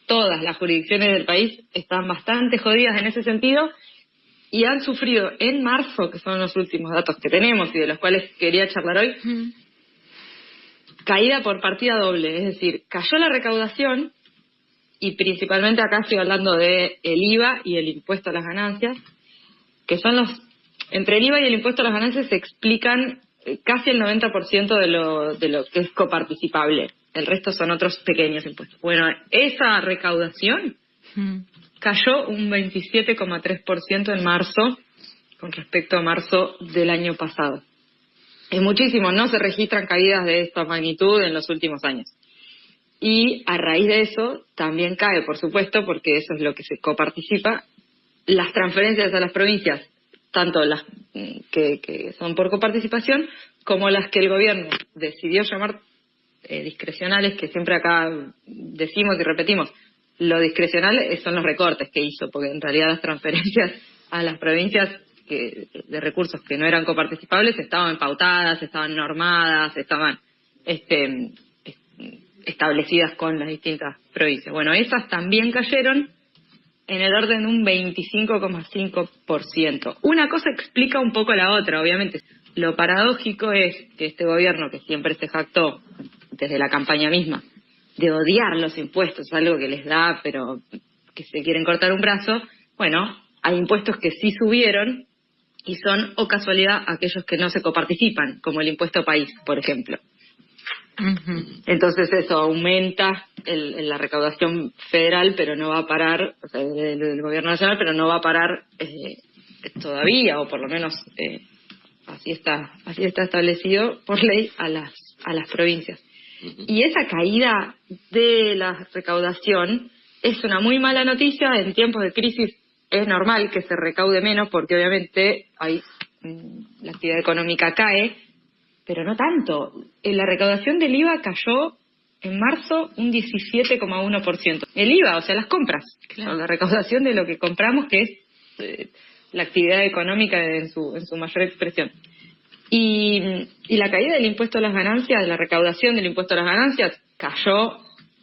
todas las jurisdicciones del país están bastante jodidas en ese sentido y han sufrido en marzo, que son los últimos datos que tenemos y de los cuales quería charlar hoy, caída por partida doble, es decir, cayó la recaudación y principalmente acá estoy hablando de el IVA y el impuesto a las ganancias, que son entre el IVA y el impuesto a las ganancias se explican casi el 90% de lo que es coparticipable. El resto son otros pequeños impuestos. Bueno, esa recaudación cayó un 27,3% en marzo con respecto a marzo del año pasado. Es muchísimo, no se registran caídas de esta magnitud en los últimos años. Y a raíz de eso también cae, por supuesto, porque eso es lo que se coparticipa, las transferencias a las provincias, tanto las que son por coparticipación, como las que el gobierno decidió llamar discrecionales, que siempre acá decimos y repetimos, lo discrecional son los recortes que hizo, porque en realidad las transferencias a las provincias de recursos que no eran coparticipables estaban pautadas, estaban normadas, estaban establecidas con las distintas provincias. Bueno, esas también cayeron en el orden de un 25,5%. Una cosa explica un poco la otra, obviamente. Lo paradójico es que este gobierno, que siempre se jactó, desde la campaña misma, de odiar los impuestos, algo que les da, pero que se quieren cortar un brazo, bueno, hay impuestos que sí subieron y son, o casualidad, aquellos que no se coparticipan, como el impuesto país, por ejemplo. Entonces eso aumenta la recaudación federal, pero no va a parar, o sea, del gobierno nacional, pero no va a parar todavía, o por lo menos así está establecido por ley a las provincias. Y esa caída de la recaudación es una muy mala noticia. En tiempos de crisis es normal que se recaude menos porque obviamente la actividad económica cae, pero no tanto. La recaudación del IVA cayó en marzo un 17,1%. El IVA, o sea, las compras, claro. La recaudación de lo que compramos, que es la actividad económica en su mayor expresión. Y la caída del impuesto a las ganancias, de la recaudación del impuesto a las ganancias, cayó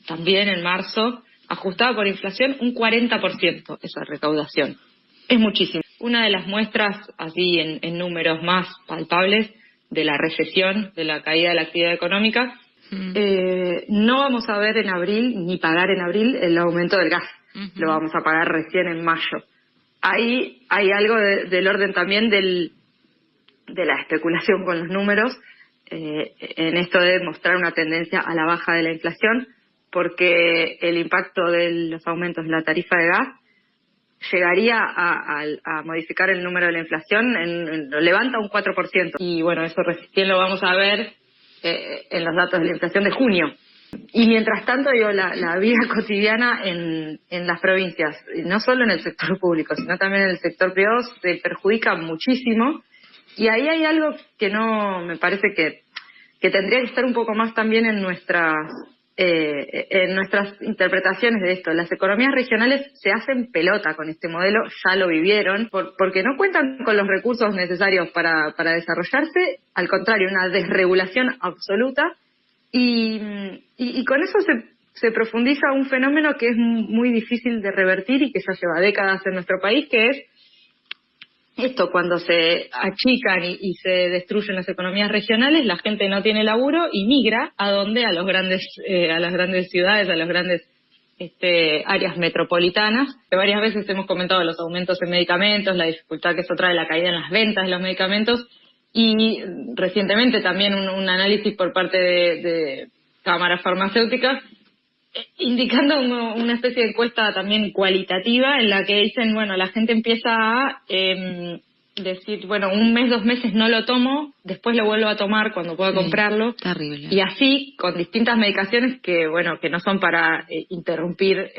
también en marzo, ajustada por inflación, un 40% esa recaudación. Es muchísimo. Una de las muestras, así en números más palpables, de la recesión, de la caída de la actividad económica, no vamos a ver en abril, ni pagar en abril, el aumento del gas. Lo vamos a pagar recién en mayo. Ahí hay algo del orden también de la especulación con los números, en esto de mostrar una tendencia a la baja de la inflación, porque el impacto de los aumentos de la tarifa de gas llegaría a modificar el número de la inflación, lo levanta un 4%. Y bueno, eso recién lo vamos a ver en los datos de la inflación de junio. Y mientras tanto, la vida cotidiana en las provincias, no solo en el sector público, sino también en el sector privado, se perjudica muchísimo. Y ahí hay algo que no, me parece que tendría que estar un poco más también en nuestras interpretaciones de esto. Las economías regionales se hacen pelota con este modelo, ya lo vivieron, porque no cuentan con los recursos necesarios para desarrollarse, al contrario, una desregulación absoluta, y con eso se profundiza un fenómeno que es muy difícil de revertir y que ya lleva décadas en nuestro país, que es esto: cuando se achican y se destruyen las economías regionales, la gente no tiene laburo y migra ¿a dónde? A las grandes ciudades, a las grandes áreas metropolitanas. Varias veces hemos comentado los aumentos en medicamentos, la dificultad que eso trae, la caída en las ventas de los medicamentos, y recientemente también un análisis por parte de cámaras farmacéuticas indicando una especie de encuesta también cualitativa en la que dicen, bueno, la gente empieza a decir, bueno, un mes, 2 meses no lo tomo, después lo vuelvo a tomar cuando pueda comprarlo. Terrible. Y así con distintas medicaciones que, bueno, que no son para interrumpir